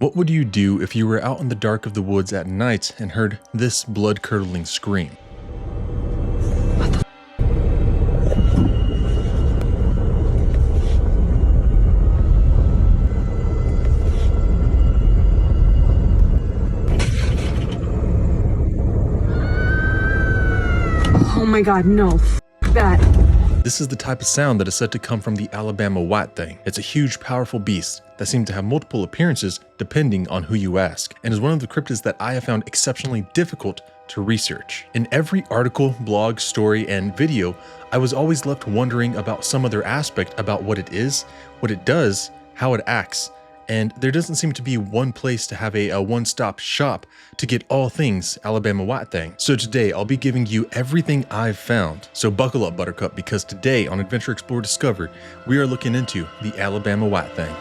What would you do if you were out in the dark of the woods at night and heard this blood-curdling scream? Oh my god, no. That. This is the type of sound that is said to come from the Alabama White Thang. It's a huge, powerful beast that seems to have multiple appearances depending on who you ask, and is one of the cryptids that I have found exceptionally difficult to research. In every article, blog, story, and video, I was always left wondering about some other aspect about what it is, what it does, how it acts, and there doesn't seem to be one place to have a one-stop shop to get all things Alabama White Thang. So today I'll be giving you everything I've found. So buckle up, Buttercup, because today on Adventure Explore Discover, we are looking into the Alabama White Thang.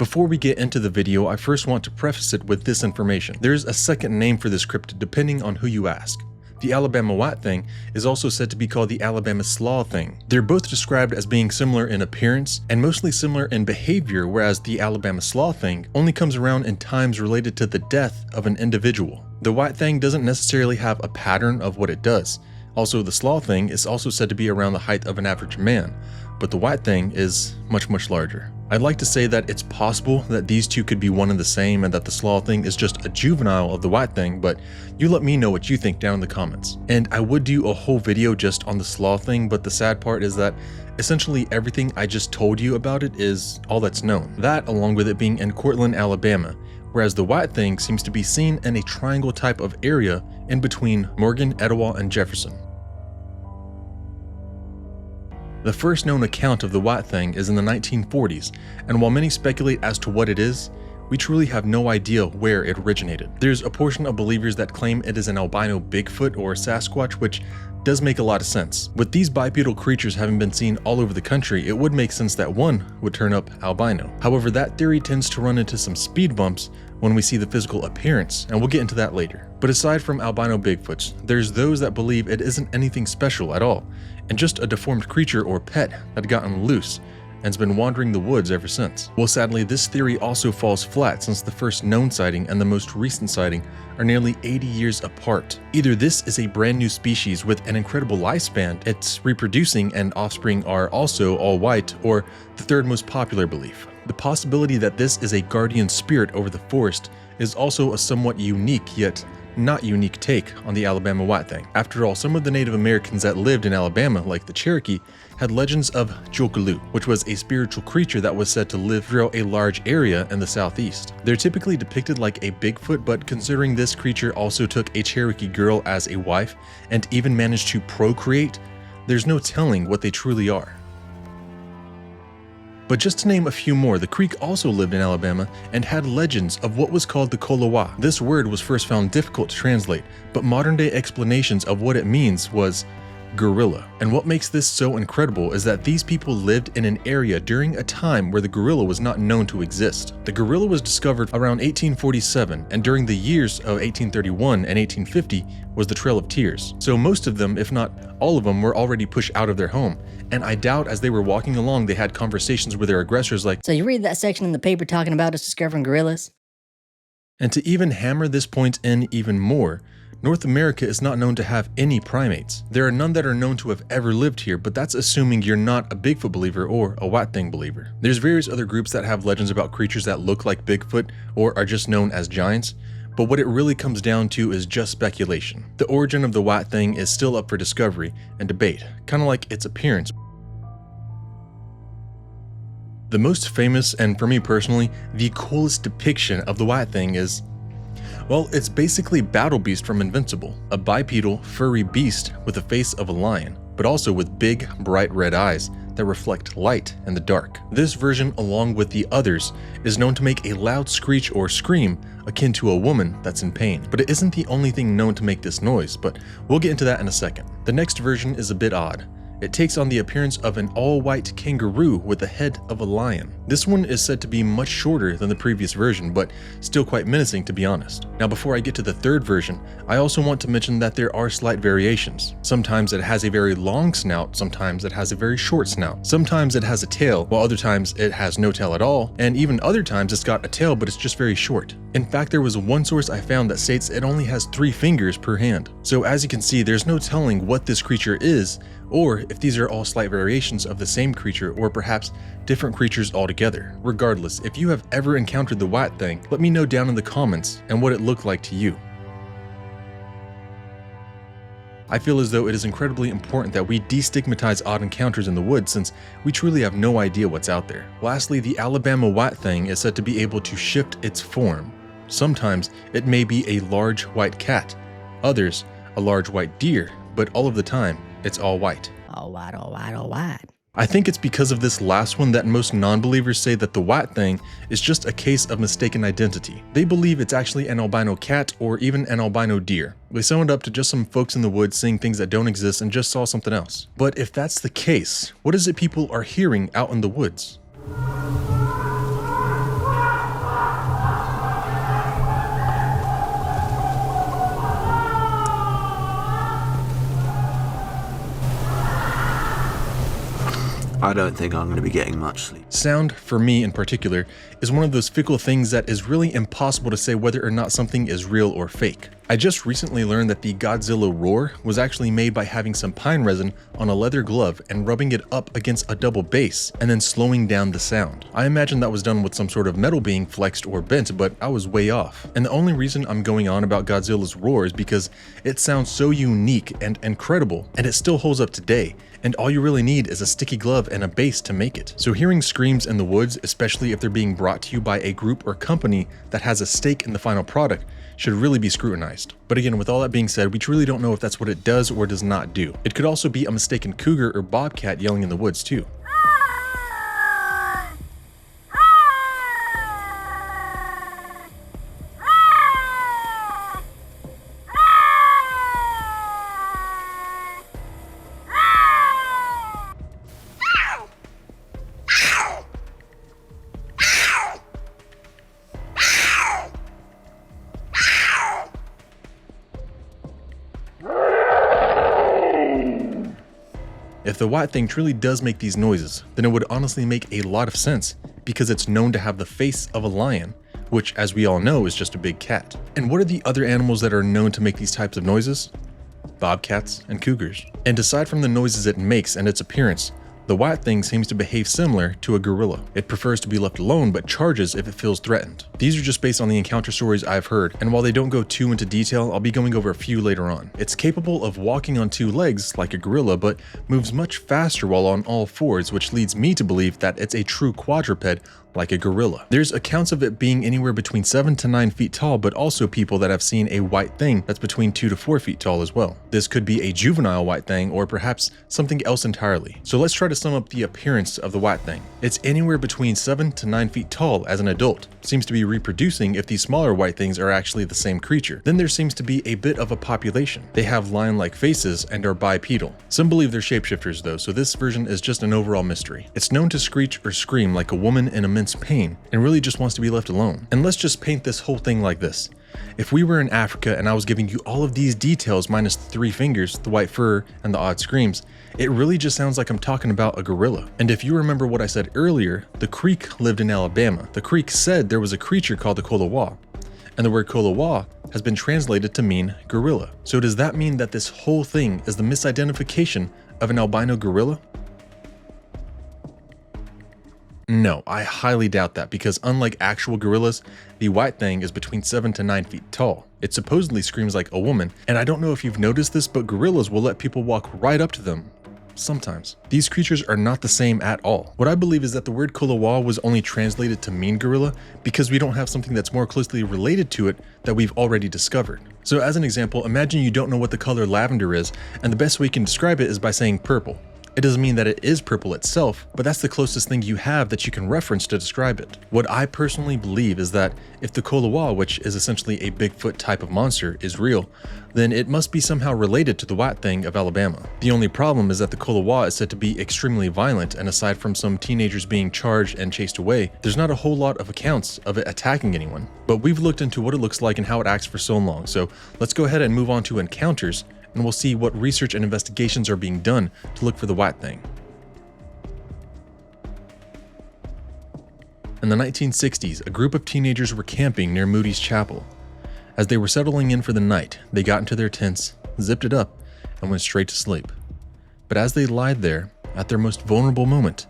Before we get into the video, I first want to preface it with this information. There's a second name for this cryptid depending on who you ask. The Alabama White Thang is also said to be called the Alabama Slaw Thang. They're both described as being similar in appearance and mostly similar in behavior, whereas the Alabama Slaw Thang only comes around in times related to the death of an individual. The White Thang doesn't necessarily have a pattern of what it does. Also, the Slaw Thang is also said to be around the height of an average man, but the White Thang is much larger. I'd like to say that it's possible that these two could be one and the same and that the Slaw Thang is just a juvenile of the White Thang, but you let me know what you think down in the comments. And I would do a whole video just on the Slaw Thang, but the sad part is that essentially everything I just told you about it is all that's known. That, along with it being in Cortland, Alabama, whereas the White Thang seems to be seen in a triangle type of area in between Morgan, Etowah, and Jefferson. The first known account of the White Thang is in the 1940s, and while many speculate as to what it is, we truly have no idea where it originated. There's a portion of believers that claim it is an albino Bigfoot or Sasquatch, which does make a lot of sense. With these bipedal creatures having been seen all over the country, it would make sense that one would turn up albino. However, that theory tends to run into some speed bumps when we see the physical appearance, and we'll get into that later. But aside from albino Bigfoots, there's those that believe it isn't anything special at all, and just a deformed creature or pet that had gotten loose and's been wandering the woods ever since. Well, sadly, this theory also falls flat since the first known sighting and the most recent sighting are nearly 80 years apart. Either this is a brand new species with an incredible lifespan, it's reproducing and offspring are also all white, or the third most popular belief. The possibility that this is a guardian spirit over the forest is also a somewhat unique yet not unique take on the Alabama White Thang. After all, some of the Native Americans that lived in Alabama, like the Cherokee, had legends of Jolkalu, which was a spiritual creature that was said to live throughout a large area in the southeast. They're typically depicted like a Bigfoot, but considering this creature also took a Cherokee girl as a wife and even managed to procreate, there's no telling what they truly are. But just to name a few more, the Creek also lived in Alabama and had legends of what was called the Kolowa. This word was first found difficult to translate, but modern day explanations of what it means was gorilla. And what makes this so incredible is that these people lived in an area during a time where the gorilla was not known to exist. The gorilla was discovered around 1847, and during the years of 1831 and 1850 was the Trail of Tears. So most of them, if not all of them, were already pushed out of their home. And I doubt as they were walking along, they had conversations with their aggressors like, "So you read that section in the paper talking about us discovering gorillas?" And to even hammer this point in even more, North America is not known to have any primates. There are none that are known to have ever lived here, but that's assuming you're not a Bigfoot believer or a White Thang believer. There's various other groups that have legends about creatures that look like Bigfoot or are just known as giants, but what it really comes down to is just speculation. The origin of the White Thang is still up for discovery and debate, kind of like its appearance. The most famous, and for me personally, the coolest depiction of the White Thang is, well, it's basically Battle Beast from Invincible, a bipedal, furry beast with the face of a lion, but also with big, bright red eyes that reflect light in the dark. This version, along with the others, is known to make a loud screech or scream akin to a woman that's in pain. But it isn't the only thing known to make this noise, but we'll get into that in a second. The next version is a bit odd. It takes on the appearance of an all-white kangaroo with the head of a lion. This one is said to be much shorter than the previous version, but still quite menacing to be honest. Now before I get to the third version, I also want to mention that there are slight variations. Sometimes it has a very long snout, sometimes it has a very short snout. Sometimes it has a tail, while other times it has no tail at all, and even other times it's got a tail but it's just very short. In fact, there was one source I found that states it only has 3 fingers per hand. So as you can see, there's no telling what this creature is, or if these are all slight variations of the same creature, or perhaps different creatures altogether. Regardless, if you have ever encountered the White Thang, let me know down in the comments and what it looked like to you. I feel as though it is incredibly important that we destigmatize odd encounters in the woods since we truly have no idea what's out there. Lastly, the Alabama White Thang is said to be able to shift its form. Sometimes it may be a large white cat, others a large white deer, but all of the time it's all white. All white, all white, all white. I think it's because of this last one that most non-believers say that the White Thang is just a case of mistaken identity. They believe it's actually an albino cat or even an albino deer. They sum it up to just some folks in the woods seeing things that don't exist and just saw something else. But if that's the case, what is it people are hearing out in the woods? I don't think I'm going to be getting much sleep. Sound, for me in particular, is one of those fickle things that is really impossible to say whether or not something is real or fake. I just recently learned that the Godzilla roar was actually made by having some pine resin on a leather glove and rubbing it up against a double bass and then slowing down the sound. I imagine that was done with some sort of metal being flexed or bent, but I was way off. And the only reason I'm going on about Godzilla's roar is because it sounds so unique and incredible, and it still holds up today. And all you really need is a sticky glove and a bass to make it. So hearing screams in the woods, especially if they're being brought to you by a group or company that has a stake in the final product, should really be scrutinized. But again, with all that being said, we truly don't know if that's what it does or does not do. It could also be a mistaken cougar or bobcat yelling in the woods too. If the White Thang truly does make these noises, then it would honestly make a lot of sense, because it's known to have the face of a lion, which as we all know is just a big cat. And what are the other animals that are known to make these types of noises? Bobcats and cougars. And aside from the noises it makes and its appearance, the White Thang seems to behave similar to a gorilla. It prefers to be left alone but charges if it feels threatened. These are just based on the encounter stories I've heard, and while they don't go too into detail, I'll be going over a few later on. It's capable of walking on 2 legs like a gorilla, but moves much faster while on all 4s, which leads me to believe that it's a true quadruped like a gorilla. There's accounts of it being anywhere between 7 to 9 feet tall, but also people that have seen a White Thang that's between 2 to 4 feet tall as well. This could be a juvenile White Thang or perhaps something else entirely. So let's try to sum up the appearance of the White Thang. It's anywhere between 7 to 9 feet tall as an adult. Seems to be reproducing if these smaller White Thangs are actually the same creature. Then there seems to be a bit of a population. They have lion-like faces and are bipedal. Some believe they're shapeshifters though, so this version is just an overall mystery. It's known to screech or scream like a woman in immense pain and really just wants to be left alone. And let's just paint this whole thing like this. If we were in Africa and I was giving you all of these details minus the 3 fingers, the white fur, and the odd screams, it really just sounds like I'm talking about a gorilla. And if you remember what I said earlier, the Creek lived in Alabama. The Creek said there was a creature called the Kolowa, and the word Kolowa has been translated to mean gorilla. So does that mean that this whole thing is the misidentification of an albino gorilla? No, I highly doubt that, because unlike actual gorillas, the White Thang is between 7 to 9 feet tall. It supposedly screams like a woman, and I don't know if you've noticed this, but gorillas will let people walk right up to them. Sometimes. These creatures are not the same at all. What I believe is that the word Kolowa was only translated to mean gorilla because we don't have something that's more closely related to it that we've already discovered. So as an example, imagine you don't know what the color lavender is, and the best way you can describe it is by saying purple. It doesn't mean that it is purple itself, but that's the closest thing you have that you can reference to describe it. What I personally believe is that if the Kolowa, which is essentially a Bigfoot type of monster, is real, then it must be somehow related to the White Thang of Alabama. The only problem is that the Kolowa is said to be extremely violent, and aside from some teenagers being charged and chased away, there's not a whole lot of accounts of it attacking anyone. But we've looked into what it looks like and how it acts for so long, so let's go ahead and move on to encounters, and we'll see what research and investigations are being done to look for the White Thang. In the 1960s, a group of teenagers were camping near Moody's Chapel. As they were settling in for the night, they got into their tents, zipped it up, and went straight to sleep. But as they lied there, at their most vulnerable moment,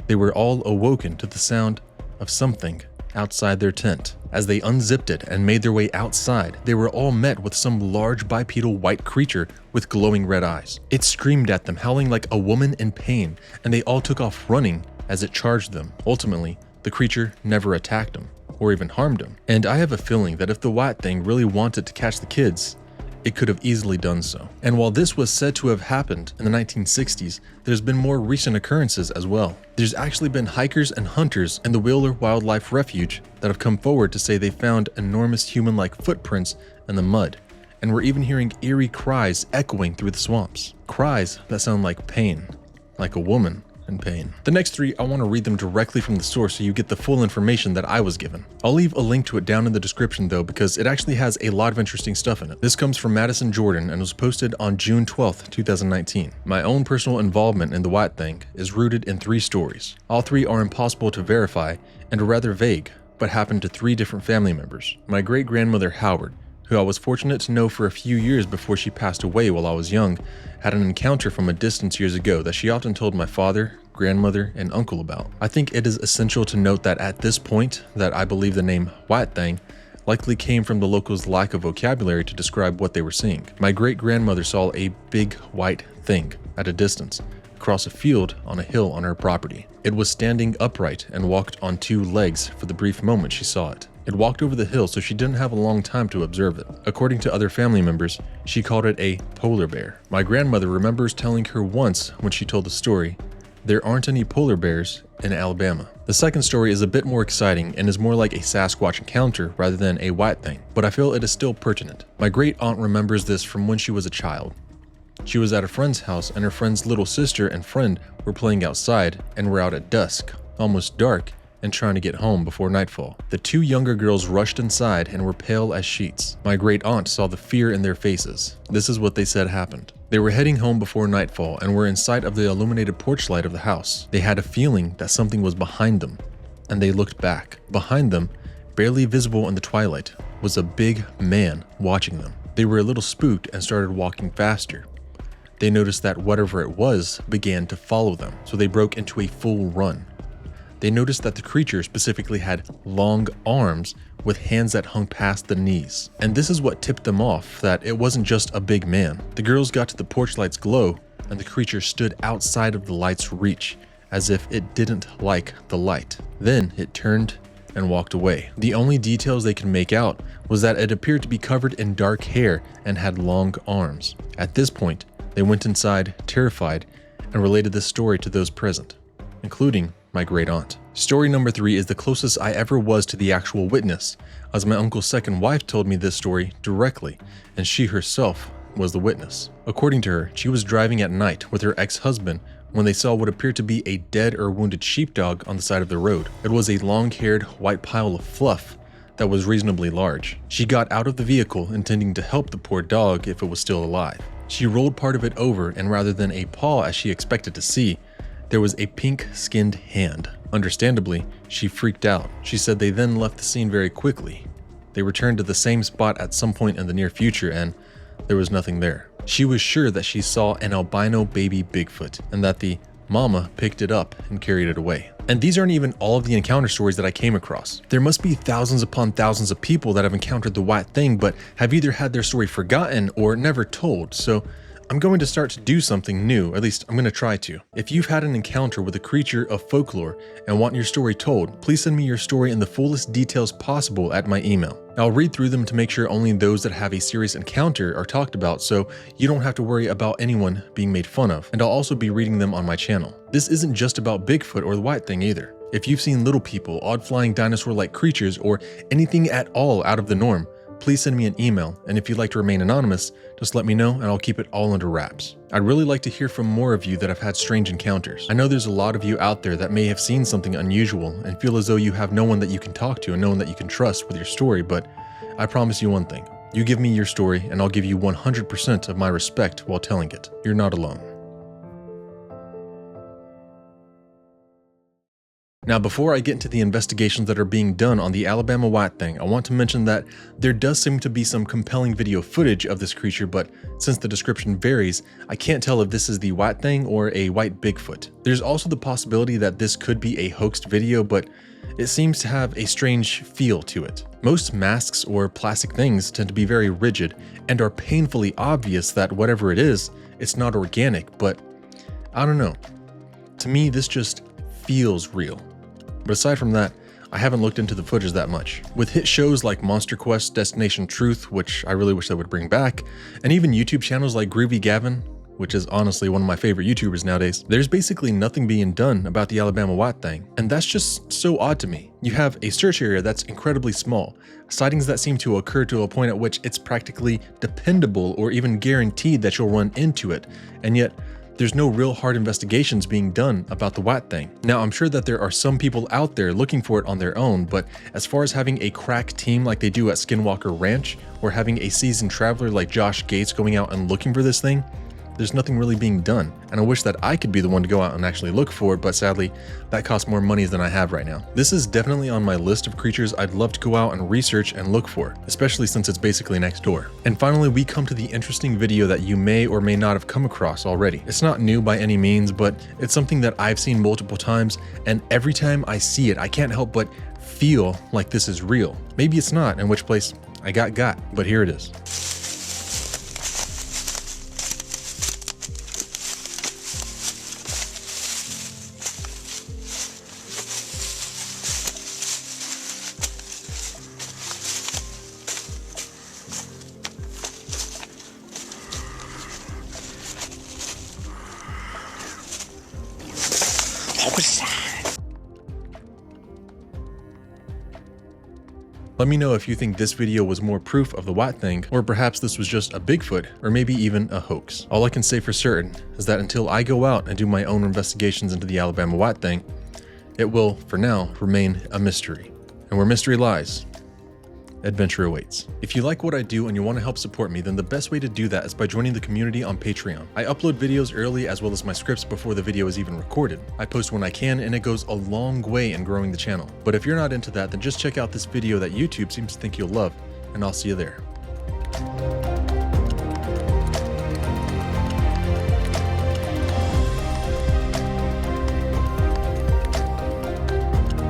they were all awoken to the sound of something outside their tent. As they unzipped it and made their way outside, they were all met with some large bipedal white creature with glowing red eyes. It screamed at them, howling like a woman in pain, and they all took off running as it charged them. Ultimately, the creature never attacked them or even harmed them. And I have a feeling that if the White Thang really wanted to catch the kids, it could have easily done so. And while this was said to have happened in the 1960s, there's been more recent occurrences as well. There's actually been hikers and hunters in the Wheeler Wildlife Refuge that have come forward to say they found enormous human-like footprints in the mud, and we're even hearing eerie cries echoing through the swamps. Cries that sound like pain, like a woman in pain. The next three, I want to read them directly from the source so you get the full information that I was given. I'll leave a link to it down in the description though, because it actually has a lot of interesting stuff in it. This comes from Madison Jordan and was posted on June 12th, 2019. My own personal involvement in the White Thang is rooted in 3 stories. All 3 are impossible to verify and are rather vague, but happened to 3 different family members. My great-grandmother Howard, who I was fortunate to know for a few years before she passed away while I was young, had an encounter from a distance years ago that she often told my father, grandmother, and uncle about. I think it is essential to note that at this point that I believe the name White Thang likely came from the locals' lack of vocabulary to describe what they were seeing. My great-grandmother saw a big white thing at a distance across a field on a hill on her property. It was standing upright and walked on 2 legs for the brief moment she saw it. It walked over the hill, so she didn't have a long time to observe it. According to other family members, she called it a polar bear. My grandmother remembers telling her once when she told the story, there aren't any polar bears in Alabama. The second story is a bit more exciting and is more like a Sasquatch encounter rather than a White Thang, but I feel it is still pertinent. My great aunt remembers this from when she was a child. She was at a friend's house and her friend's little sister and friend were playing outside and were out at dusk, almost dark, and trying to get home before nightfall. The 2 younger girls rushed inside and were pale as sheets. My great aunt saw the fear in their faces. This is what they said happened. They were heading home before nightfall and were in sight of the illuminated porch light of the house. They had a feeling that something was behind them, and they looked back. Behind them, barely visible in the twilight, was a big man watching them. They were a little spooked and started walking faster. They noticed that whatever it was began to follow them, so they broke into a full run. They noticed that the creature specifically had long arms with hands that hung past the knees. And this is what tipped them off that it wasn't just a big man. The girls got to the porch light's glow and the creature stood outside of the light's reach as if it didn't like the light. Then it turned and walked away. The only details they could make out was that it appeared to be covered in dark hair and had long arms. At this point, they went inside, terrified, and related this story to those present, including my great aunt. Story number 3 is the closest I ever was to the actual witness, as my uncle's second wife told me this story directly, and she herself was the witness. According to her, she was driving at night with her ex-husband when they saw what appeared to be a dead or wounded sheepdog on the side of the road. It was a long-haired white pile of fluff that was reasonably large. She got out of the vehicle intending to help the poor dog if it was still alive. She rolled part of it over, and rather than a paw as she expected to see, there was a pink-skinned hand. Understandably, she freaked out. She said they then left the scene very quickly. They returned to the same spot at some point in the near future and there was nothing there. She was sure that she saw an albino baby Bigfoot and that the mama picked it up and carried it away. And these aren't even all of the encounter stories that I came across. There must be thousands upon thousands of people that have encountered the White Thang but have either had their story forgotten or never told, so I'm going to start to do something new, at least I'm going to try to. If you've had an encounter with a creature of folklore and want your story told, please send me your story in the fullest details possible at my email. I'll read through them to make sure only those that have a serious encounter are talked about, so you don't have to worry about anyone being made fun of, and I'll also be reading them on my channel. This isn't just about Bigfoot or the White Thang either. If you've seen little people, odd flying dinosaur-like creatures, or anything at all out of the norm, please send me an email, and if you'd like to remain anonymous, just let me know and I'll keep it all under wraps. I'd really like to hear from more of you that have had strange encounters. I know there's a lot of you out there that may have seen something unusual and feel as though you have no one that you can talk to and no one that you can trust with your story, but I promise you one thing. You give me your story and I'll give you 100% of my respect while telling it. You're not alone. Now, before I get into the investigations that are being done on the Alabama White Thang, I want to mention that there does seem to be some compelling video footage of this creature, but since the description varies, I can't tell if this is the White Thang or a white Bigfoot. There's also the possibility that this could be a hoaxed video, but it seems to have a strange feel to it. Most masks or plastic things tend to be very rigid and are painfully obvious that whatever it is, it's not organic, but I don't know. To me, this just feels real. But aside from that, I haven't looked into the footage that much. With hit shows like Monster Quest, Destination Truth, which I really wish they would bring back, and even YouTube channels like Groovy Gavin, which is honestly one of my favorite YouTubers nowadays, there's basically nothing being done about the Alabama White Thang, and that's just so odd to me. You have a search area that's incredibly small, sightings that seem to occur to a point at which it's practically dependable or even guaranteed that you'll run into it, and yet there's no real hard investigations being done about the White Thang. Now, I'm sure that there are some people out there looking for it on their own, but as far as having a crack team like they do at Skinwalker Ranch, or having a seasoned traveler like Josh Gates going out and looking for this thing, there's nothing really being done. And I wish that I could be the one to go out and actually look for it, but sadly, that costs more money than I have right now. This is definitely on my list of creatures I'd love to go out and research and look for, especially since it's basically next door. And finally, we come to the interesting video that you may or may not have come across already. It's not new by any means, but it's something that I've seen multiple times, and every time I see it, I can't help but feel like this is real. Maybe it's not, in which place I got, but here it is. Let me know if you think this video was more proof of the White Thang, or perhaps this was just a Bigfoot, or maybe even a hoax. All I can say for certain is that until I go out and do my own investigations into the Alabama White Thang, it will, for now, remain a mystery. And where mystery lies, adventure awaits. If you like what I do and you want to help support me, then the best way to do that is by joining the community on Patreon. I upload videos early as well as my scripts before the video is even recorded. I post when I can, and it goes a long way in growing the channel. But if you're not into that, then just check out this video that YouTube seems to think you'll love, and I'll see you there.